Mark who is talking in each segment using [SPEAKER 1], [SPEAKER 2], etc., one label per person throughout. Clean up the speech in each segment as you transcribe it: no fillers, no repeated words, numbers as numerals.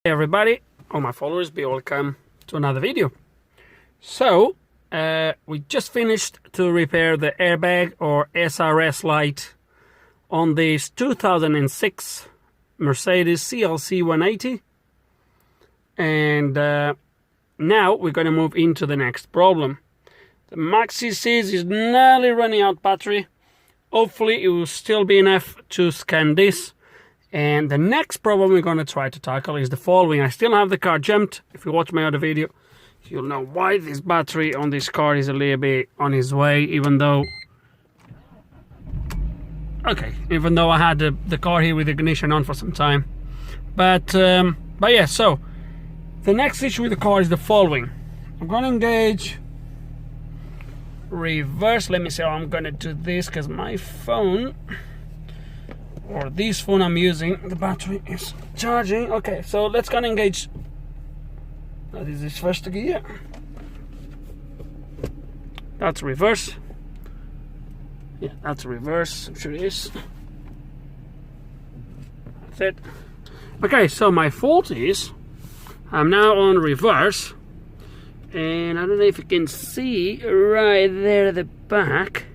[SPEAKER 1] Hey everybody, all my followers, be welcome to another video. So we just finished to repair the airbag or SRS light on this 2006 Mercedes CLC 180, and now we're going to move into the next problem. The Maxi says is nearly running out battery. Hopefully it will still be enough to scan this. And the next problem we're going to try to tackle is the following. I still have the car jumped. If you watch my other video, you'll know why this battery on this car is a little bit on its way, even though I had the car here with the ignition on for some time. But yeah, so the next issue with the car is the following. I'm going to engage reverse. Let me see how I'm going to do this, because my phone, or this phone I'm using, the battery is charging. Okay, so let's go and engage. That is this first gear. That's reverse. Yeah, that's reverse. I'm sure it is. That's it. Okay, so my fault is I'm now on reverse, and I don't know if you can see right there at the back.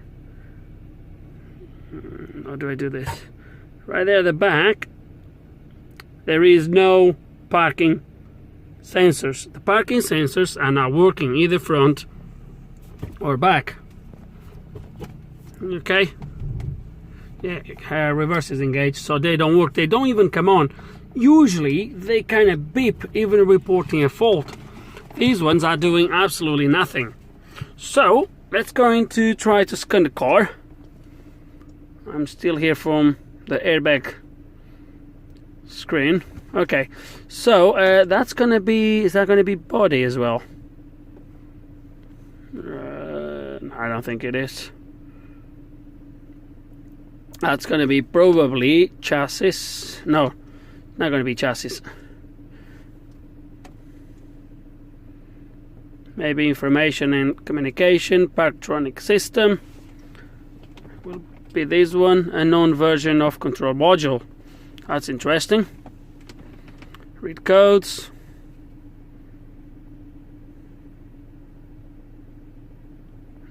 [SPEAKER 1] How do I do this? Right there at the back, there is no parking sensors. The parking sensors are not working, either front or back. Okay. Yeah, reverse is engaged, so they don't work. They don't even come on. Usually they kind of beep, even reporting a fault. These ones are doing absolutely nothing. So let's go into try to scan the car. I'm still here from the airbag screen. Okay, so that's gonna be, is that gonna be body as well? I don't think it is. That's gonna be probably chassis. No, not gonna be chassis. Maybe information and communication, Parktronic system. Will be this one, a known version of control module. That's interesting. Read codes.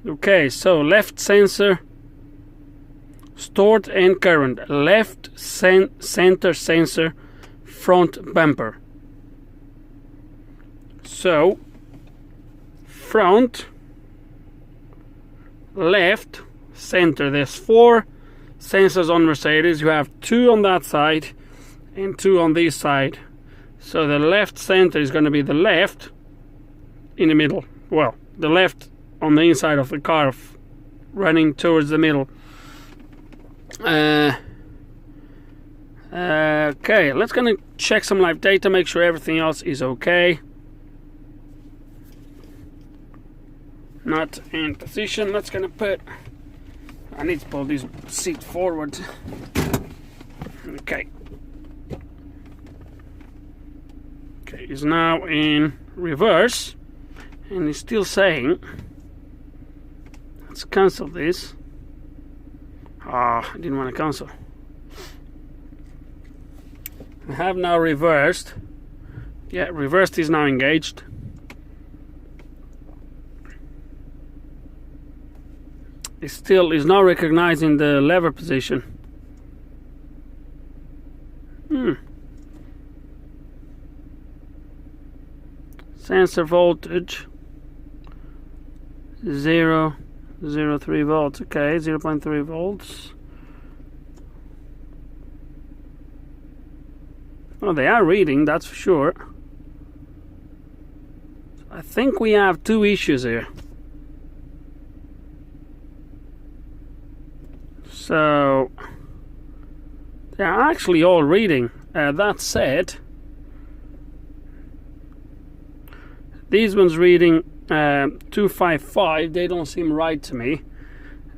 [SPEAKER 1] Okay, so left sensor stored and current, left center sensor, front bumper. So front, left, center. There's 4 sensors on Mercedes. You have 2 on that side and 2 on this side. So the left center is going to be the left in the middle. Well, the left on the inside of the car, running towards the middle. Okay, let's gonna check some live data, make sure everything else is okay. Not in position. Let's gonna put, I need to pull this seat forward. Okay. Okay, it's now in reverse, and it's still saying, let's cancel this. I didn't want to cancel. I have now reversed. Yeah, reversed is now engaged. It still is not recognizing the lever position. Sensor voltage 0.03 volts. Okay, 0.3 volts. Oh, they are reading, that's for sure. I think we have 2 issues here. So they're actually all reading. That said, these ones reading 255. They don't seem right to me.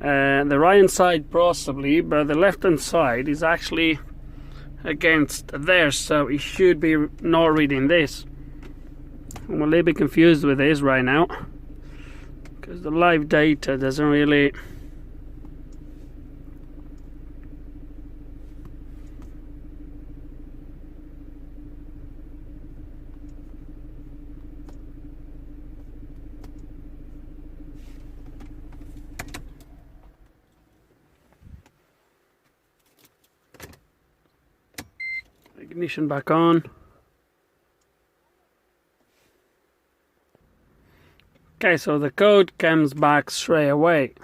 [SPEAKER 1] The right hand side possibly, but the left hand side is actually against theirs, so it should be not reading this. I'm a little bit confused with this right now, because the live data doesn't really Ignition back on. Okay, so the code comes back straight away.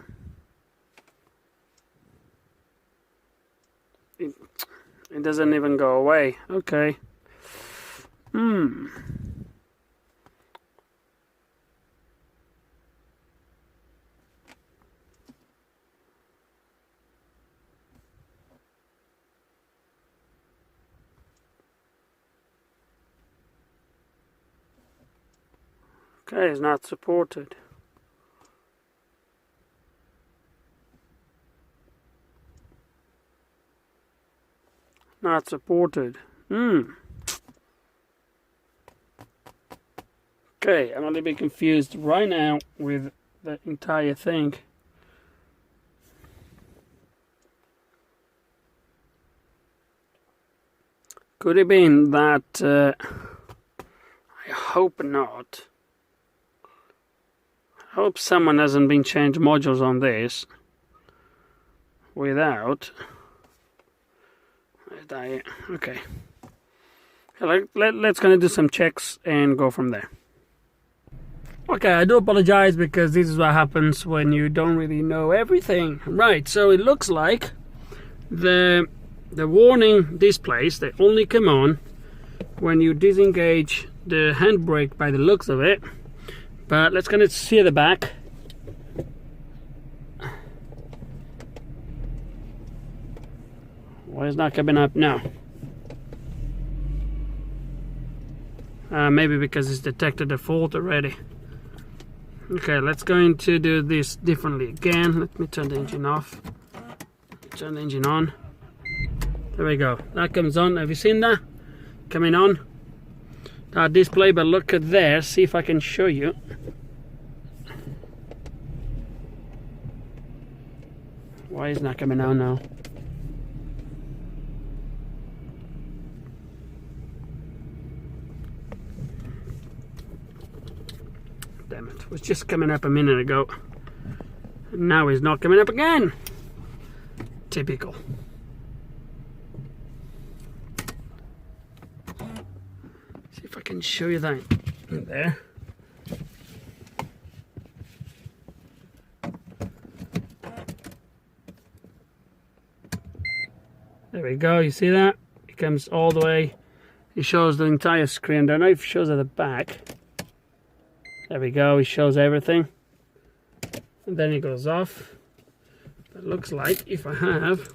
[SPEAKER 1] It doesn't even go away. Okay. Okay, it's not supported. Not supported. Okay, I'm a little bit confused right now with the entire thing. Could it be that I hope not. I hope someone hasn't been changed modules on this without. Okay. Let's gonna do some checks and go from there. Okay, I do apologize because this is what happens when you don't really know everything. Right, so it looks like the warning displays, they only come on when you disengage the handbrake by the looks of it. But let's gonna see the back. Why is not coming up now? Maybe because it's detected a fault already. Okay, let's going to do this differently again. Let me turn the engine off. Turn the engine on. There we go. That comes on. Have you seen that? Coming on. That display, but look at there. See if I can show you. Why is it not coming on now? Damn it. It was just coming up a minute ago. Now it's not coming up again. Typical. See if I can show you that there. There we go, you see that? It comes all the way. It shows the entire screen. I don't know if it shows at the back. There we go, it shows everything. And then it goes off. It looks like if I have.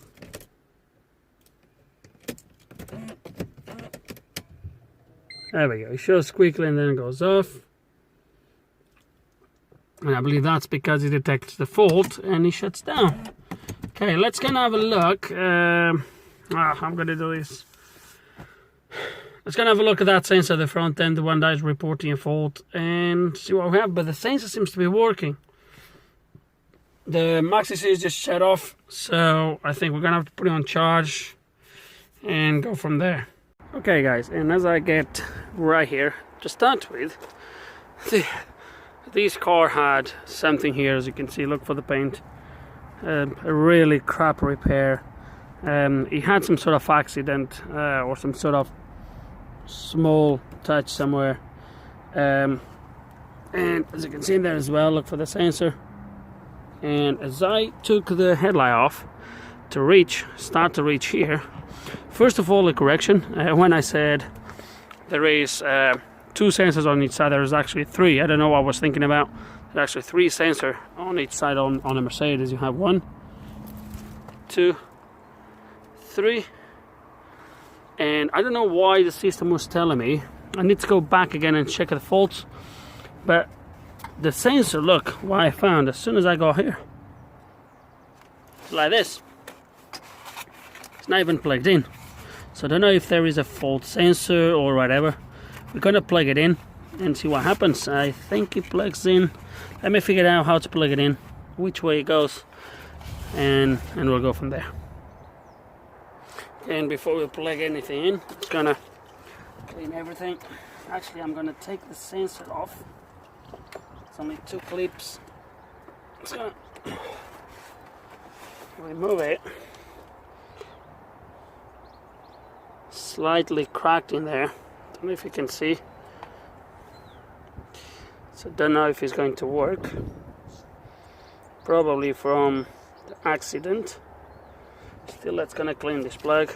[SPEAKER 1] There we go, it shows quickly and then it goes off. And I believe that's because it detects the fault and it shuts down. Okay, let's gonna have a look. I'm gonna do this. Let's gonna have a look at that sensor at the front end, the one that is reporting a fault, and see what we have. But the sensor seems to be working. The maxi is just shut off, so I think we're gonna have to put it on charge and go from there. Okay, guys, and as I get right here to start with, this car had something here, as you can see. Look for the paint. A really crap repair. He had some sort of accident or some sort of small touch somewhere, and as you can see there as well, look for the sensor. And as I took the headlight off to start to reach here, first of all, a correction. When I said there is 2 sensors on each side, there is actually 3. I don't know what I was thinking about. There's actually 3 sensors on each side on a Mercedes. You have 1, 2, 3, and I don't know why the system was telling me. I need to go back again and check the faults, but the sensor, look what I found as soon as I got here. It's like this. It's not even plugged in, so I don't know if there is a fault sensor or whatever. We're gonna plug it in and see what happens. I think it plugs in. Let me figure out how to plug it in, which way it goes, and we'll go from there. And before we plug anything in, it's gonna clean everything. Actually, I'm gonna take the sensor off. It's only 2 clips. It's gonna remove it. slightly cracked in there. Don't know if you can see. So don't know if it's going to work. Probably from the accident. Still, let's gonna clean this plug.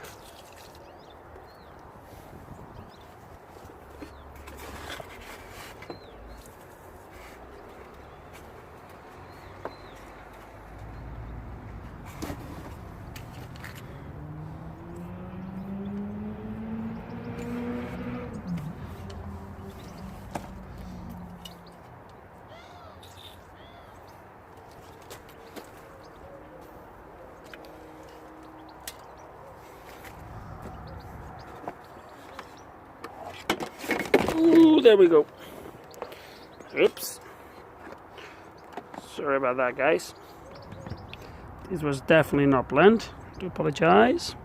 [SPEAKER 1] Ooh, there we go. Oops. Sorry about that, guys. This was definitely not planned. I do apologize.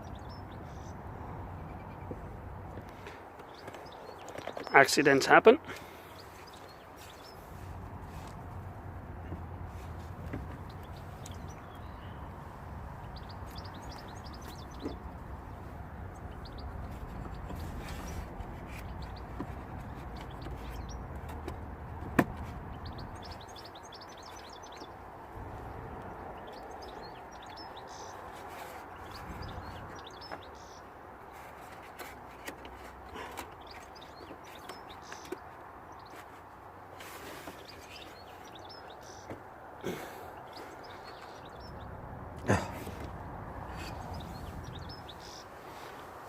[SPEAKER 1] Accidents happen.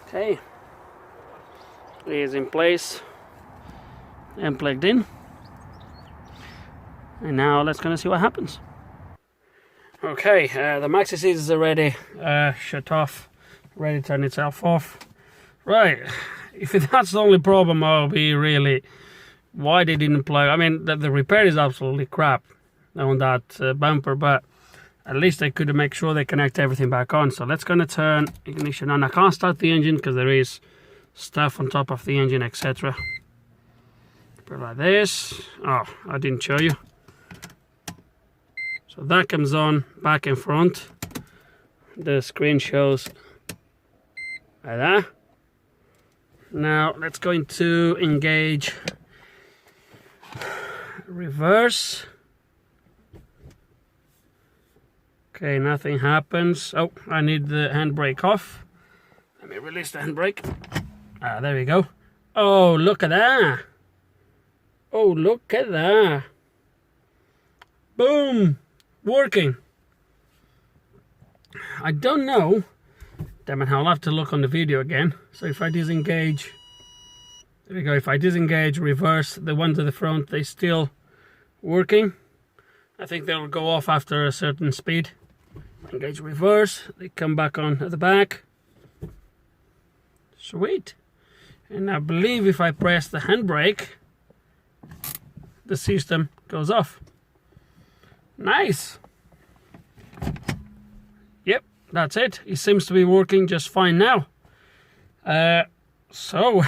[SPEAKER 1] Okay, it is in place and plugged in, and now let's gonna see what happens. Okay, the maxi seat is already shut off, ready to turn itself off. Right, if that's the only problem, I'll be really, why they didn't plug. I mean, the repair is absolutely crap on that bumper, but at least they could make sure they connect everything back on. So let's gonna turn ignition on. I can't start the engine because there is stuff on top of the engine, etc. Put it like this. Oh, I didn't show you. So that comes on back and front. The screen shows like that. Now let's go into engage reverse. Okay, nothing happens. Oh, I need the handbrake off. Let me release the handbrake. Ah, there we go. Oh, look at that. Oh, look at that. Boom. Working. I don't know. Damn it, I'll have to look on the video again. So if I disengage, there we go. If I disengage, reverse, the one to the front, they still working. I think they'll go off after a certain speed. Engage reverse, they come back on at the back. Sweet. And I believe if I press the handbrake, the system goes off. Nice. Yep, that's it. It seems to be working just fine now. So,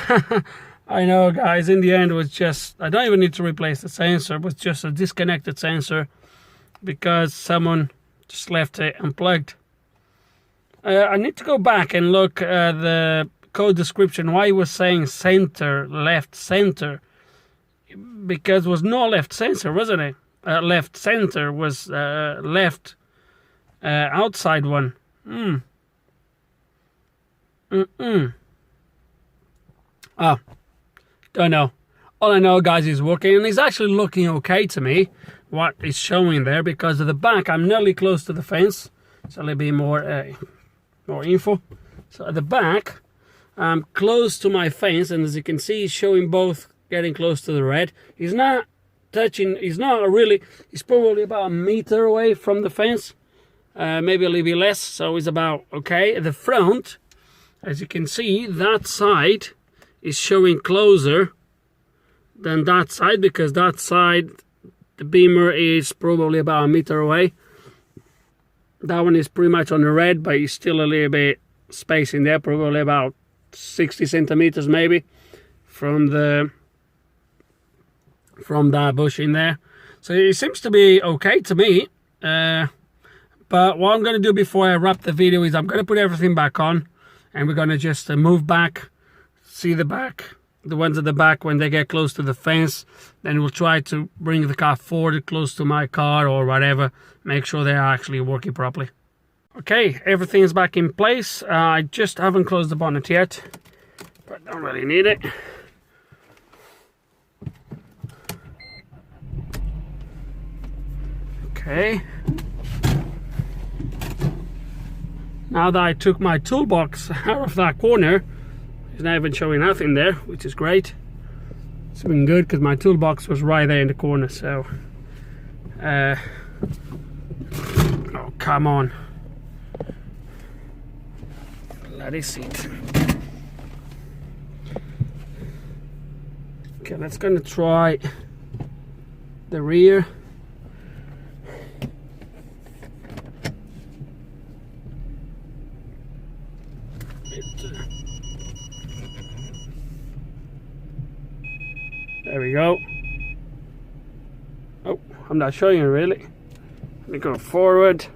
[SPEAKER 1] I know, guys, in the end it was just, I don't even need to replace the sensor, it was just a disconnected sensor because someone just left it unplugged. I need to go back and look at the code description why it was saying center, left center, because it was no left sensor, wasn't it? Left center was left outside one. Oh, don't know. All I know, guys, is working, and it's actually looking okay to me, what is showing there, because at the back I'm nearly close to the fence. So a little bit more info. So at the back I'm close to my fence, and as you can see, it's showing both getting close to the red. He's not touching, he's probably about a meter away from the fence, maybe a little bit less, so it's about okay. At the front, as you can see, that side is showing closer than that side, because that side the beamer is probably about a meter away. That one is pretty much on the red, but it's still a little bit space in there, probably about 60 centimeters maybe from that bush in there. So it seems to be okay to me. But what I'm going to do before I wrap the video is I'm going to put everything back on, and we're going to just move back see the back, the ones at the back, when they get close to the fence, then we'll try to bring the car forward close to my car or whatever, make sure they are actually working properly. Okay, everything is back in place. I just haven't closed the bonnet yet, but don't really need it. Okay. Now that I took my toolbox out of that corner, it's not even showing nothing there, which is great. It's been good because my toolbox was right there in the corner, so oh, come on. Bloody seat. Okay, let's gonna try the rear. There we go. Oh, I'm not showing you really. Let me go forward.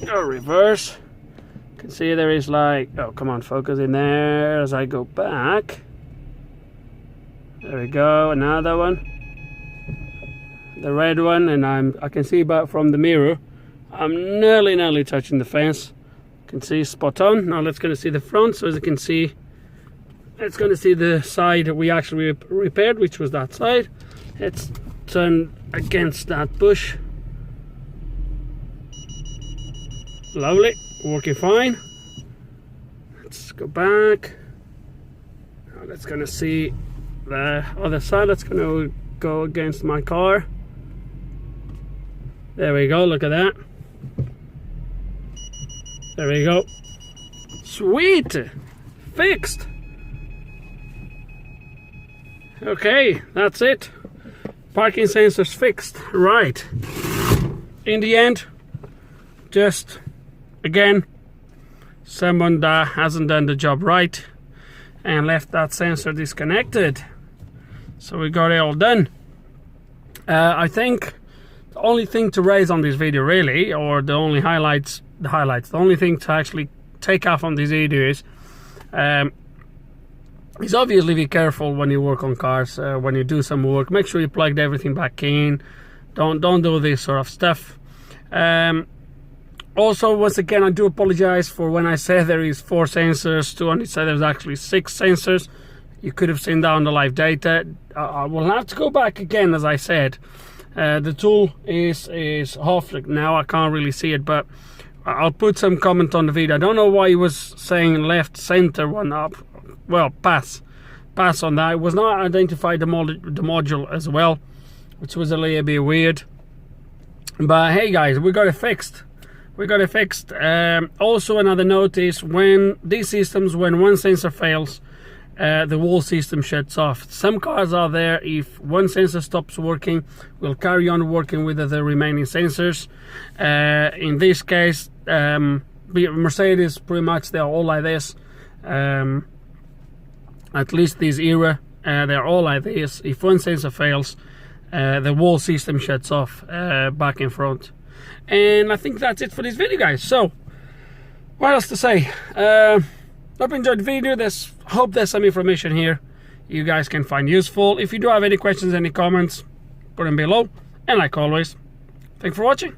[SPEAKER 1] Go reverse. You can see there is like, oh come on, focus in there as I go back. There we go, another one. The red one, and I can see back from the mirror. I'm nearly touching the fence. You can see spot on. Now let's gonna see the front. So as you can see, it's going to see the side that we actually repaired, which was that side. It's turned against that bush. Lovely, working fine. Let's go back. Now let's going to see the other side. That's going to go against my car. There we go, look at that. There we go. Sweet, fixed. Okay, that's it. Parking sensors fixed. Right. In the end, just again, someone that hasn't done the job right and left that sensor disconnected. So we got it all done. I think the only thing to raise on this video really, or the only highlights, the only thing to actually take off on this video is obviously be careful when you work on cars. When you do some work, make sure you plugged everything back in. Don't do this sort of stuff. Also, once again, I do apologize for when I said there is 4 sensors to on each side. There's actually 6 sensors. You could have seen that on the live data. I will have to go back again, as I said. The tool is off now. I can't really see it, but I'll put some comment on the video. I don't know why he was saying left center one up. Well, pass on that. It was not identified the module as well, which was a little bit weird. But hey guys, we got it fixed. Also, another note is when these systems, when one sensor fails, the whole system shuts off. Some cars are there, if one sensor stops working, will carry on working with the remaining sensors. In this case, Mercedes, pretty much they're all like this. At least this era, they're all like this. If one sensor fails, the whole system shuts off back in front. And I think that's it for this video, guys. So what else to say? Hope you enjoyed the video. Hope there's some information here you guys can find useful. If you do have any questions, any comments, put them below. And like always, thanks for watching.